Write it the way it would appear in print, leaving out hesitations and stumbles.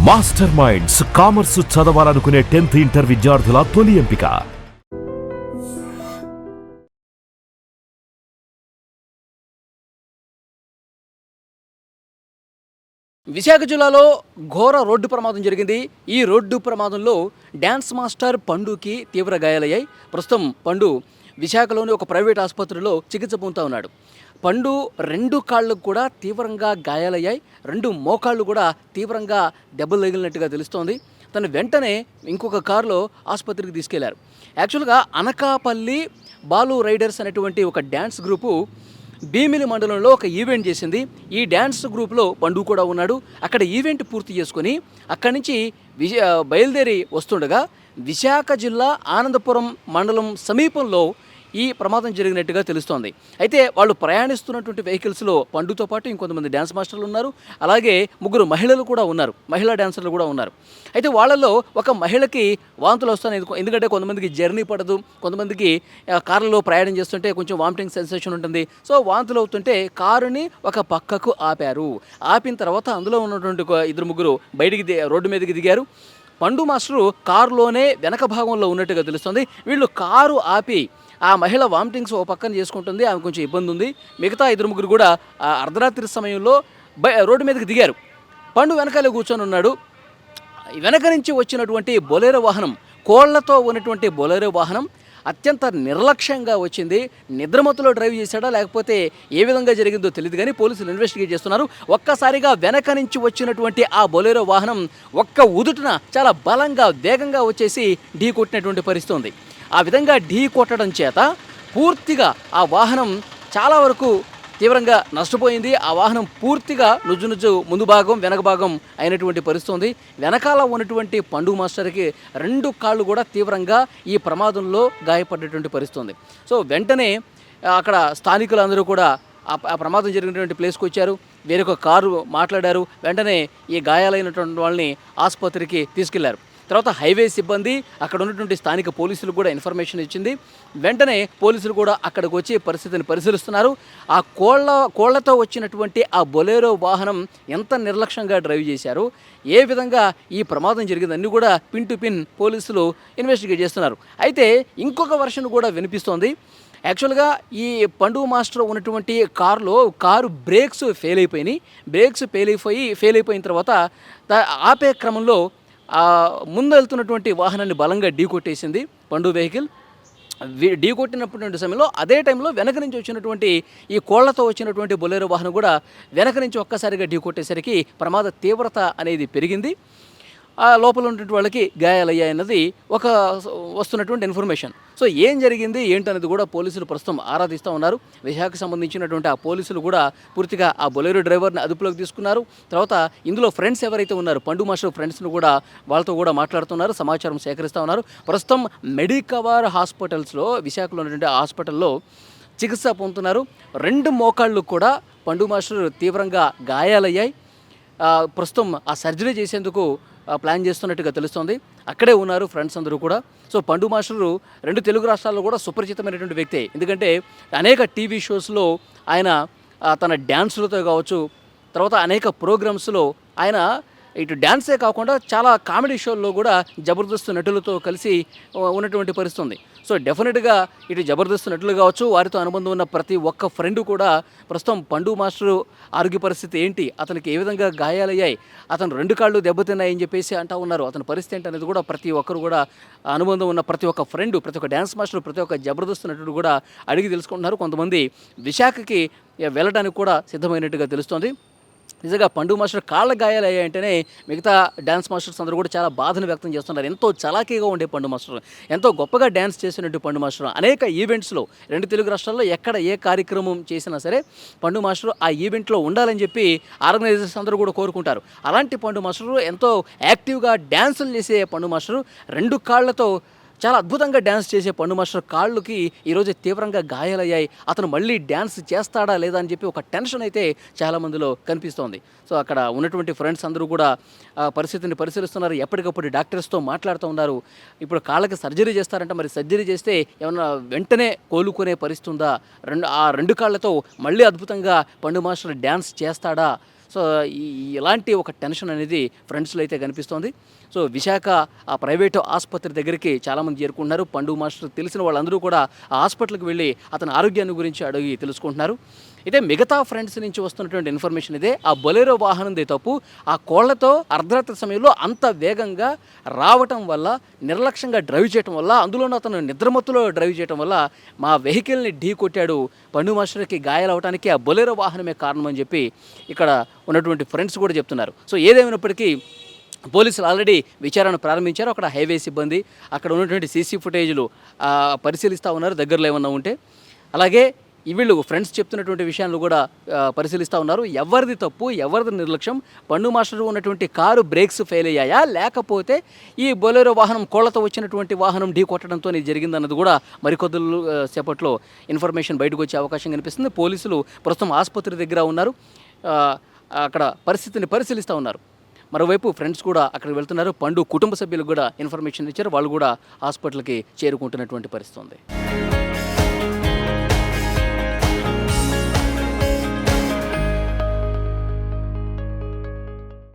Master minds commerce చదవాలనుకునే 10th inter విద్యార్థుల తొలి ఎంపిక. విశాఖ జిల్లాలో ఘోర రోడ్డు ప్రమాదం జరిగింది. ఈ రోడ్డు ప్రమాదంలో డ్యాన్స్ మాస్టర్ పండుకి తీవ్ర గాయాలయ్యాయి. ప్రస్తుతం పండు విశాఖలోని ఒక ప్రైవేట్ ఆసుపత్రిలో చికిత్స పొందుతూ ఉన్నాడు. పండు 2 కాళ్ళకు కూడా తీవ్రంగా గాయాలయ్యాయి. 2 మోకాళ్ళు కూడా తీవ్రంగా దెబ్బలు తగిలినట్టుగా తెలుస్తోంది. తను వెంటనే ఇంకొక కారులో ఆసుపత్రికి తీసుకెళ్లారు. యాక్చువల్గా అనకాపల్లి బాలు రైడర్స్ అనేటువంటి ఒక డ్యాన్స్ గ్రూపు భీమిలి మండలంలో ఒక ఈవెంట్ చేసింది. ఈ డ్యాన్స్ గ్రూప్లో పండు కూడా ఉన్నాడు. అక్కడ ఈవెంట్ పూర్తి చేసుకొని అక్కడి నుంచి బయలుదేరి వస్తుండగా విశాఖ జిల్లా ఆనందపురం మండలం సమీపంలో ఈ ప్రమాదం జరిగినట్టుగా తెలుస్తోంది. అయితే వాళ్ళు ప్రయాణిస్తున్నటువంటి వెహికల్స్లో పండుతో పాటు ఇంకొంతమంది డ్యాన్స్ మాస్టర్లు ఉన్నారు. అలాగే 3 మహిళలు కూడా ఉన్నారు, మహిళా డ్యాన్సర్లు కూడా ఉన్నారు. అయితే వాళ్ళలో ఒక మహిళకి వాంతులు వస్తాయి. ఎందుకంటే కొంతమందికి జర్నీ పడదు, కొంతమందికి కార్లలో ప్రయాణం చేస్తుంటే కొంచెం వామిటింగ్ సెన్సేషన్ ఉంటుంది. సో వాంతులు అవుతుంటే కారుని ఒక పక్కకు ఆపారు. ఆపిన తర్వాత అందులో ఉన్నటువంటి 2-3 బయటికి రోడ్డు మీదకి దిగారు. పండు మాస్టరు కారులోనే వెనక భాగంలో ఉన్నట్టుగా తెలుస్తుంది. వీళ్ళు కారు ఆపి ఆ మహిళ వామిటింగ్స్ ఓ పక్కన చేసుకుంటుంది, ఆమె కొంచెం ఇబ్బంది ఉంది. మిగతా 2-3 కూడా అర్ధరాత్రి సమయంలో రోడ్డు మీదకి దిగారు. పండు వెనకాలే కూర్చొని ఉన్నాడు. వెనక నుంచి వచ్చినటువంటి బొలెరో వాహనం, కోళ్లతో ఉన్నటువంటి బొలెరో వాహనం అత్యంత నిర్లక్ష్యంగా వచ్చింది. నిద్రమత్తులో డ్రైవ్ చేశాడా లేకపోతే ఏ విధంగా జరిగిందో తెలియదు, కానీ పోలీసులు ఇన్వెస్టిగేట్ చేస్తున్నారు. ఒక్కసారిగా వెనక నుంచి వచ్చినటువంటి ఆ బొలెరో వాహనం ఒక్క ఉదుటున చాలా బలంగా వేగంగా వచ్చేసి ఢీ కొట్టినటువంటి పరిస్థితి ఉంది. ఆ విధంగా ఢీ కొట్టడం చేత పూర్తిగా ఆ వాహనం చాలా వరకు తీవ్రంగా నష్టపోయింది. ఆ వాహనం పూర్తిగా నుజ్జు ముందు భాగం వెనక భాగం అయినటువంటి పరిస్థితి ఉంది. వెనకాల ఉన్నటువంటి పండు మాస్టర్కి 2 కాళ్ళు కూడా తీవ్రంగా ఈ ప్రమాదంలో గాయపడ్డటువంటి పరిస్థితి ఉంది. సో వెంటనే అక్కడ స్థానికులందరూ కూడా ఆ ప్రమాదం జరిగినటువంటి ప్లేస్కి వచ్చారు. వేరొక కారు మాట్లాడారు. వెంటనే ఈ గాయాలైనటువంటి వాళ్ళని ఆసుపత్రికి తీసుకెళ్లారు. తర్వాత హైవే సిబ్బంది, అక్కడ ఉన్నటువంటి స్థానిక పోలీసులు కూడా ఇన్ఫర్మేషన్ ఇచ్చింది. వెంటనే పోలీసులు కూడా అక్కడికి వచ్చి పరిస్థితిని పరిశీలిస్తున్నారు. ఆ కోళ్లతో వచ్చినటువంటి ఆ బొలెరో వాహనం ఎంత నిర్లక్ష్యంగా డ్రైవ్ చేశారు, ఏ విధంగా ఈ ప్రమాదం జరిగిందన్నీ కూడా పిన్ టు పిన్ పోలీసులు ఇన్వెస్టిగేట్ చేస్తున్నారు. అయితే ఇంకొక వర్షన్ కూడా వినిపిస్తోంది. యాక్చువల్గా ఈ పండు మాస్టర్ ఉన్నటువంటి కారు బ్రేక్స్ ఫెయిల్ అయిపోయిన తర్వాత ఆపే క్రమంలో ముందు వెళ్తున్నటువంటి వాహనాన్ని బలంగా ఢీకొట్టేసింది పండు వెహికల్. ఢీకొట్టినటువంటి సమయంలో అదే టైంలో వెనక నుంచి వచ్చినటువంటి ఈ కోళ్లతో వచ్చినటువంటి బొలెరో వాహనం కూడా వెనక నుంచి ఒక్కసారిగా ఢీకొట్టేసరికి ప్రమాద తీవ్రత అనేది పెరిగింది. ఆ లోపల ఉన్నటువంటి వాళ్ళకి గాయాలయ్యాయన్నది వస్తున్నటువంటి ఇన్ఫర్మేషన్. సో ఏం జరిగింది ఏంటనేది కూడా పోలీసులు ప్రస్తుతం ఆరాధిస్తూ ఉన్నారు. విశాఖకు సంబంధించినటువంటి ఆ పోలీసులు కూడా పూర్తిగా ఆ బొలెరో డ్రైవర్ని అదుపులోకి తీసుకున్నారు. తర్వాత ఇందులో ఫ్రెండ్స్ ఎవరైతే ఉన్నారు, పండు మాస్టర్ ఫ్రెండ్స్ను కూడా వాళ్ళతో కూడా మాట్లాడుతున్నారు, సమాచారం సేకరిస్తూ ఉన్నారు. ప్రస్తుతం మెడికవర్ హాస్పిటల్స్లో, విశాఖలో ఉన్నటువంటి హాస్పిటల్లో చికిత్స పొందుతున్నారు. 2 మోకాళ్ళు కూడా పండు మాస్టర్ తీవ్రంగా గాయాలయ్యాయి. ప్రస్తుతం ఆ సర్జరీ చేసేందుకు ప్లాన్ చేస్తున్నట్టుగా తెలుస్తోంది. అక్కడే ఉన్నారు ఫ్రెండ్స్ అందరూ కూడా. సో పండు మాస్టరు 2 తెలుగు రాష్ట్రాల్లో కూడా సుపరిచితమైనటువంటి వ్యక్తే. ఎందుకంటే అనేక టీవీ షోస్లో ఆయన తన డ్యాన్సులతో కావచ్చు, తర్వాత అనేక ప్రోగ్రామ్స్లో ఆయన ఇటు డ్యాన్సే కాకుండా చాలా కామెడీ షోల్లో కూడా జబర్దస్త్ నటులతో కలిసి ఉన్నటువంటి పరిస్థితి ఉంది. సో డెఫినెట్గా ఇటు జబర్దస్త్ నటులు కావచ్చు, వారితో అనుబంధం ఉన్న ప్రతి ఒక్క ఫ్రెండ్ కూడా ప్రస్తుతం పండు మాస్టరు ఆరోగ్య పరిస్థితి ఏంటి, అతనికి ఏ విధంగా గాయాలయ్యాయి, అతను 2 కాళ్ళు దెబ్బతిన్నాయని చెప్పేసి అంటూ ఉన్నారు. అతని పరిస్థితి ఏంటి అనేది కూడా ప్రతి ఒక్కరు కూడా అనుబంధం ఉన్న ప్రతి ఒక్క ఫ్రెండ్, ప్రతి ఒక్క డ్యాన్స్ మాస్టర్, ప్రతి ఒక్క జబర్దస్త్ నటుడు కూడా అడిగి తెలుసుకుంటున్నారు. కొంతమంది విశాఖకి వెళ్ళడానికి కూడా సిద్ధమైనట్టుగా తెలుస్తోంది. నిజంగా పండు మాస్టర్ కాళ్ళ గాయాలయ్యాయంటేనే మిగతా డ్యాన్స్ మాస్టర్స్ అందరూ కూడా చాలా బాధను వ్యక్తం చేస్తున్నారు. ఎంతో చలాకీగా ఉండే పండు మాస్టర్, ఎంతో గొప్పగా డ్యాన్స్ చేసినట్టు పండు మాస్టర్ అనేక ఈవెంట్స్లో 2 తెలుగు రాష్ట్రాల్లో ఎక్కడ ఏ కార్యక్రమం చేసినా సరే పండు మాస్టర్ ఆ ఈవెంట్లో ఉండాలని చెప్పి ఆర్గనైజర్స్ అందరూ కూడా కోరుకుంటారు. అలాంటి పండు మాస్టరు ఎంతో యాక్టివ్గా డ్యాన్సులు చేసే పండు మాస్టరు 2 కాళ్ళతో చాలా అద్భుతంగా డ్యాన్స్ చేసే పండు మాస్టర్ కాళ్ళకి ఈరోజు తీవ్రంగా గాయాలయ్యాయి. అతను మళ్ళీ డ్యాన్స్ చేస్తాడా లేదా అని చెప్పి ఒక టెన్షన్ అయితే చాలామందిలో కనిపిస్తోంది. సో అక్కడ ఉన్నటువంటి ఫ్రెండ్స్ అందరూ కూడా పరిస్థితిని పరిశీలిస్తున్నారు. ఎప్పటికప్పుడు డాక్టర్స్తో మాట్లాడుతూ ఉన్నారు. ఇప్పుడు కాళ్ళకి సర్జరీ చేస్తారంట, మరి సర్జరీ చేస్తే ఏమన్నా వెంటనే కోలుకునే పరిస్థితి ఉందా, ఆ 2 కాళ్ళతో మళ్ళీ అద్భుతంగా పండు మాస్టర్ డ్యాన్స్ చేస్తాడా? సో ఇలాంటి ఒక టెన్షన్ అనేది ఫ్రెండ్స్లో అయితే కనిపిస్తోంది. సో విశాఖ ఆ ప్రైవేటు ఆసుపత్రి దగ్గరికి చాలామంది చేరుకుంటున్నారు. పండు మాస్టర్ తెలిసిన వాళ్ళందరూ కూడా ఆ హాస్పిటల్కి వెళ్ళి అతని ఆరోగ్యాన్ని గురించి అడిగి తెలుసుకుంటున్నారు. అయితే మిగతా ఫ్రెండ్స్ నుంచి వస్తున్నటువంటి ఇన్ఫర్మేషన్ ఇదే, ఆ బొలెరో వాహనందే తప్పు. ఆ కోళ్లతో అర్ధరాత్రి సమయంలో అంత వేగంగా రావటం వల్ల, నిర్లక్ష్యంగా డ్రైవ్ చేయటం వల్ల, అందులోనూ అతను నిద్రమత్తులో డ్రైవ్ చేయటం వల్ల మా వెహికల్ని ఢీ కొట్టాడు. పండు మాస్టర్కి గాయాలవడానికి ఆ బొలెరో వాహనమే కారణం అని చెప్పి ఇక్కడ ఉన్నటువంటి ఫ్రెండ్స్ కూడా చెప్తున్నారు. సో ఏదేమైనప్పటికీ పోలీసులు ఆల్రెడీ విచారణ ప్రారంభించారు. అక్కడ హైవే సిబ్బంది అక్కడ ఉన్నటువంటి సీసీ ఫుటేజ్లు పరిశీలిస్తూ ఉన్నారు దగ్గరలో ఏమన్నా ఉంటే. అలాగే వీళ్ళు ఫ్రెండ్స్ చెప్తున్నటువంటి విషయాలను కూడా పరిశీలిస్తూ ఉన్నారు. ఎవరిది తప్పు, ఎవరిది నిర్లక్ష్యం, పండు మాస్టర్ ఉన్నటువంటి కారు బ్రేక్స్ ఫెయిల్ అయ్యాయా, లేకపోతే ఈ బొలెరో వాహనం కోళ్లతో వచ్చినటువంటి వాహనం ఢీ కొట్టడంతో ఇది జరిగిందన్నది కూడా మరికొద్ది సేపట్లో ఇన్ఫర్మేషన్ బయటకు వచ్చే అవకాశం కనిపిస్తుంది. పోలీసులు ప్రస్తుతం ఆసుపత్రి దగ్గర ఉన్నారు, అక్కడ పరిస్థితిని పరిశీలిస్తూ ఉన్నారు. మరోవైపు ఫ్రెండ్స్ కూడా అక్కడికి వెళ్తున్నారు. పండు కుటుంబ సభ్యులకు కూడా ఇన్ఫర్మేషన్ ఇచ్చారు. వాళ్ళు కూడా హాస్పిటల్కి చేరుకుంటున్నటువంటి పరిస్థితి ఉంది.